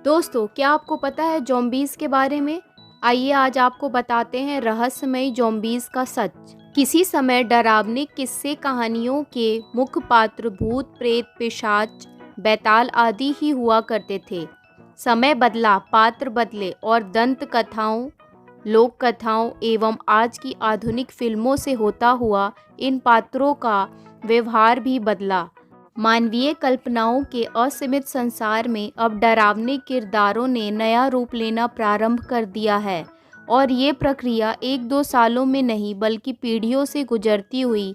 दोस्तों, क्या आपको पता है ज़ॉम्बीज़ के बारे में? आइए आज आपको बताते हैं रहस्यमयी ज़ॉम्बीज़ का सच। किसी समय डरावनी किस्से कहानियों के मुख्य पात्र भूत, प्रेत, पिशाच, बैताल आदि ही हुआ करते थे। समय बदला, पात्र बदले और दंत कथाओं, लोक कथाओं एवं आज की आधुनिक फिल्मों से होता हुआ इन पात्रों का व्यवहार भी बदला। मानवीय कल्पनाओं के असीमित संसार में अब डरावने किरदारों ने नया रूप लेना प्रारंभ कर दिया है और ये प्रक्रिया 1-2 सालों में नहीं बल्कि पीढ़ियों से गुजरती हुई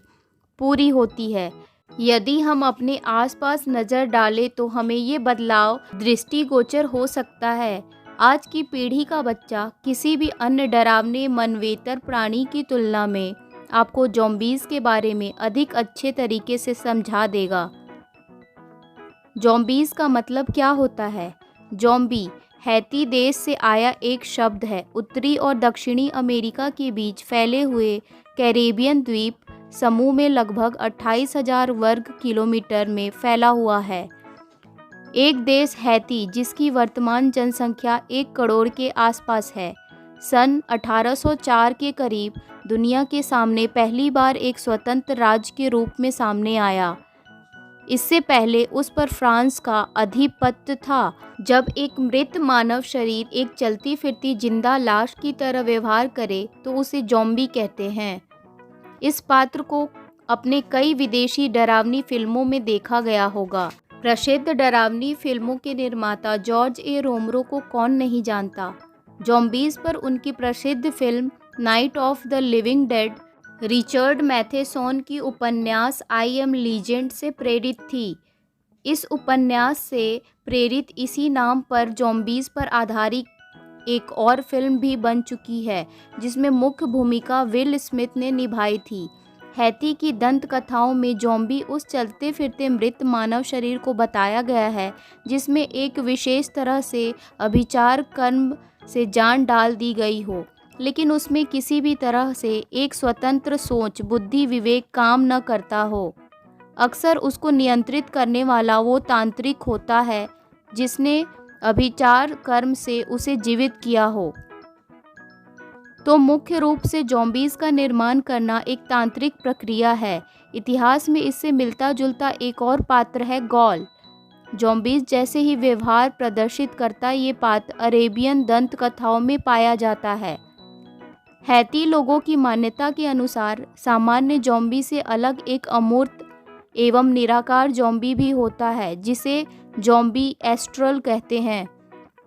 पूरी होती है। यदि हम अपने आसपास नज़र डालें तो हमें ये बदलाव दृष्टिगोचर हो सकता है। आज की पीढ़ी का बच्चा किसी भी अन्य डरावने मनवेतर प्राणी की तुलना में आपको ज़ॉम्बीज़ के बारे में अधिक अच्छे तरीके से समझा देगा। ज़ॉम्बीज़ का मतलब क्या होता है? ज़ॉम्बी हैती देश से आया एक शब्द है। उत्तरी और दक्षिणी अमेरिका के बीच फैले हुए कैरेबियन द्वीप समूह में लगभग 28,000 वर्ग किलोमीटर में फैला हुआ है। एक देश हैती जिसकी वर्तमान जनसंख्या 1 करोड़ के आसपास है, सन 1804 के करीब दुनिया के सामने पहली बार एक स्वतंत्र राज्य के रूप में सामने आया। इससे पहले उस पर फ्रांस का आधिपत्य था। जब एक मृत मानव शरीर एक चलती फिरती जिंदा लाश की तरह व्यवहार करे तो उसे ज़ॉम्बी कहते हैं। इस पात्र को अपने कई विदेशी डरावनी फिल्मों में देखा गया होगा। प्रसिद्ध डरावनी फिल्मों के निर्माता जॉर्ज ए रोमेरो को कौन नहीं जानता। ज़ॉम्बीज़ पर उनकी प्रसिद्ध film Night of the Living Dead Richard Matheson की उपन्यास आई एम लीजेंड से प्रेरित थी। इस उपन्यास से प्रेरित इसी नाम पर ज़ॉम्बीज़ पर आधारित एक और फिल्म भी बन चुकी है जिसमें मुख्य भूमिका विल स्मिथ ने निभाई थी। हैती की दंत कथाओं में ज़ॉम्बी उस चलते फिरते मृत मानव शरीर को बताया गया है जिसमें एक विशेष तरह से अभिचार कर्म से जान डाल दी गई हो, लेकिन उसमें किसी भी तरह से एक स्वतंत्र सोच, बुद्धि, विवेक काम न करता हो। अक्सर उसको नियंत्रित करने वाला वो तांत्रिक होता है जिसने अभिचार कर्म से उसे जीवित किया हो। तो मुख्य रूप से ज़ॉम्बीज़ का निर्माण करना एक तांत्रिक प्रक्रिया है। इतिहास में इससे मिलता जुलता एक और पात्र है गॉल। ज़ॉम्बीज़ जैसे ही व्यवहार प्रदर्शित करता ये पात्र अरेबियन दंत कथाओं में पाया जाता है। हैती लोगों की मान्यता के अनुसार सामान्य ज़ॉम्बी से अलग एक अमूर्त एवं निराकार ज़ॉम्बी भी होता है जिसे ज़ॉम्बी एस्ट्रल कहते हैं,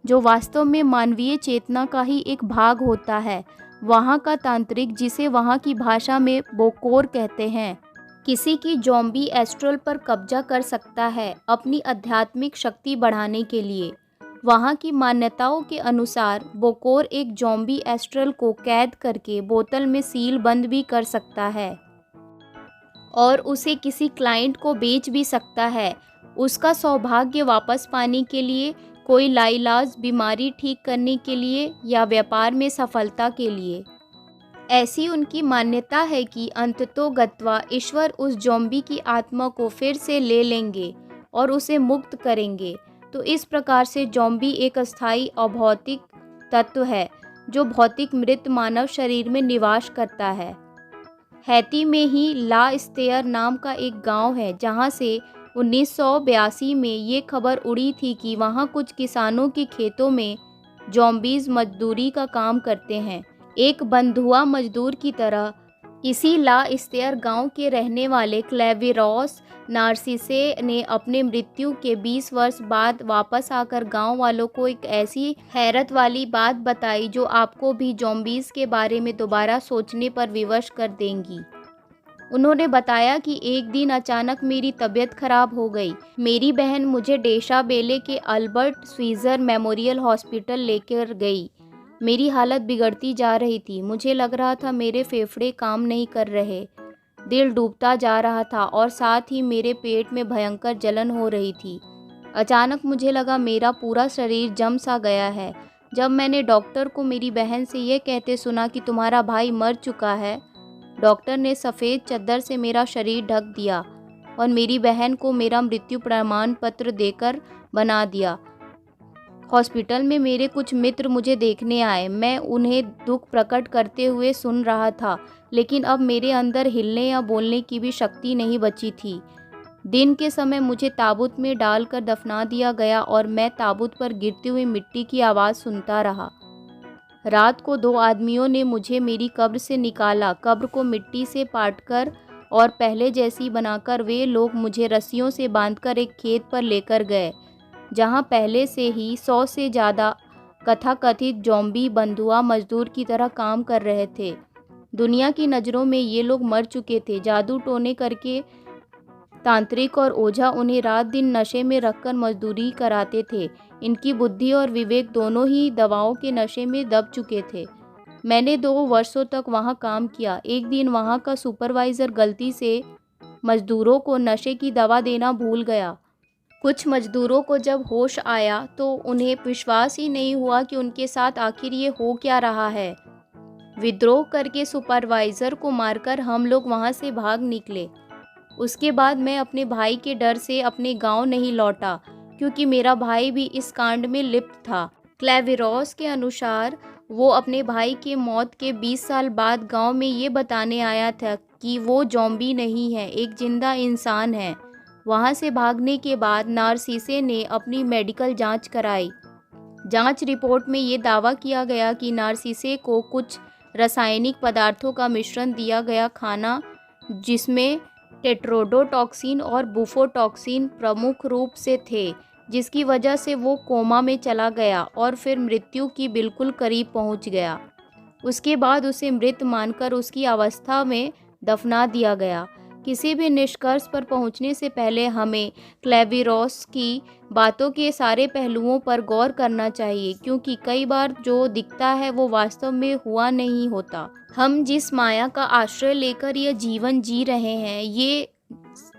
जो वास्तव में मानवीय चेतना का ही एक भाग होता है। वहाँ का तांत्रिक, जिसे वहाँ की भाषा में बोकोर कहते हैं, किसी की ज़ॉम्बी एस्ट्रल पर कब्जा कर सकता है अपनी आध्यात्मिक शक्ति बढ़ाने के लिए। वहाँ की मान्यताओं के अनुसार बोकोर एक ज़ॉम्बी एस्ट्रल को कैद करके बोतल में सील बंद भी कर सकता है और उसे किसी क्लाइंट को बेच भी सकता है। उसका सौभाग्य वापस पाने के लिए, कोई लाइलाज बीमारी ठीक करने के लिए या व्यापार में सफलता के लिए। ऐसी उनकी मान्यता है कि अंततोगत्वा ईश्वर उस ज़ॉम्बी की आत्मा को फिर से ले लेंगे और उसे मुक्त करेंगे। तो इस प्रकार से ज़ॉम्बी एक अस्थायी अभौतिक तत्व है जो भौतिक मृत मानव शरीर में निवास करता है। हैती में ही ला स्तेयर नाम का एक गांव है जहां से 1982 में ये खबर उड़ी थी कि वहां कुछ किसानों के खेतों में ज़ॉम्बीज़ मजदूरी का काम करते हैं। एक बंधुआ मजदूर की तरह इसी ला स्तेयर गांव के रहने वाले क्लेविरोस नार्सिसे ने अपने मृत्यु के 20 वर्ष बाद वापस आकर गांव वालों को एक ऐसी हैरत वाली बात बताई जो आपको भी ज़ॉम्बीज़ के बारे में दोबारा सोचने पर विवश कर देंगी। उन्होंने बताया कि एक दिन अचानक मेरी तबीयत खराब हो गई। मेरी बहन मुझे डेशा बेले के अल्बर्ट स्वीजर मेमोरियल हॉस्पिटल लेकर गई। मेरी हालत बिगड़ती जा रही थी। मुझे लग रहा था मेरे फेफड़े काम नहीं कर रहे, दिल डूबता जा रहा था और साथ ही मेरे पेट में भयंकर जलन हो रही थी। अचानक मुझे लगा मेरा पूरा शरीर जम सा गया है। जब मैंने डॉक्टर को मेरी बहन से ये कहते सुना कि तुम्हारा भाई मर चुका है, डॉक्टर ने सफ़ेद चादर से मेरा शरीर ढक दिया और मेरी बहन को मेरा मृत्यु प्रमाण पत्र देकर बना दिया। हॉस्पिटल में मेरे कुछ मित्र मुझे देखने आए। मैं उन्हें दुख प्रकट करते हुए सुन रहा था, लेकिन अब मेरे अंदर हिलने या बोलने की भी शक्ति नहीं बची थी। दिन के समय मुझे ताबूत में डालकर दफना दिया गया और मैं ताबूत पर गिरती हुई मिट्टी की आवाज़ सुनता रहा। रात को 2 आदमियों ने मुझे मेरी कब्र से निकाला। कब्र को मिट्टी से पाटकर और पहले जैसी बनाकर वे लोग मुझे रस्सियों से बांधकर एक खेत पर लेकर गए, जहां पहले से ही 100 से ज़्यादा कथाकथित ज़ॉम्बी बंधुआ मजदूर की तरह काम कर रहे थे। दुनिया की नज़रों में ये लोग मर चुके थे। जादू टोने करके तांत्रिक और ओझा उन्हें रात दिन नशे में रखकर मजदूरी कराते थे। इनकी बुद्धि और विवेक दोनों ही दवाओं के नशे में दब चुके थे। मैंने 2 वर्षों तक वहाँ काम किया। एक दिन वहाँ का सुपरवाइज़र गलती से मजदूरों को नशे की दवा देना भूल गया। कुछ मजदूरों को जब होश आया तो उन्हें विश्वास ही नहीं हुआ कि उनके साथ आखिर ये हो क्या रहा है। विद्रोह करके सुपरवाइज़र को मारकर हम लोग वहाँ से भाग निकले। उसके बाद मैं अपने भाई के डर से अपने गांव नहीं लौटा, क्योंकि मेरा भाई भी इस कांड में लिप्त था। क्लेवेरोस के अनुसार वो अपने भाई के मौत के 20 साल बाद गांव में ये बताने आया था कि वो ज़ॉम्बी नहीं है, एक जिंदा इंसान है। वहाँ से भागने के बाद नार्सिसे ने अपनी मेडिकल जांच कराई। जांच रिपोर्ट में ये दावा किया गया कि नार्सिसे को कुछ रासायनिक पदार्थों का मिश्रण दिया गया खाना, जिसमें टेट्रोडोटॉक्सिन और बुफोटॉक्सिन प्रमुख रूप से थे, जिसकी वजह से वो कोमा में चला गया और फिर मृत्यु की बिल्कुल करीब पहुंच गया। उसके बाद उसे मृत मानकर उसकी अवस्था में दफना दिया गया। किसी भी निष्कर्ष पर पहुंचने से पहले हमें क्लेवेरोस की बातों के सारे पहलुओं पर गौर करना चाहिए, क्योंकि कई बार जो दिखता है वो वास्तव में हुआ नहीं होता। हम जिस माया का आश्रय लेकर यह जीवन जी रहे हैं, ये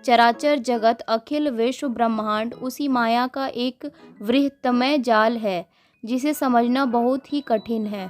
चराचर जगत, अखिल विश्व ब्रह्मांड उसी माया का एक वृहत्तमय जाल है, जिसे समझना बहुत ही कठिन है।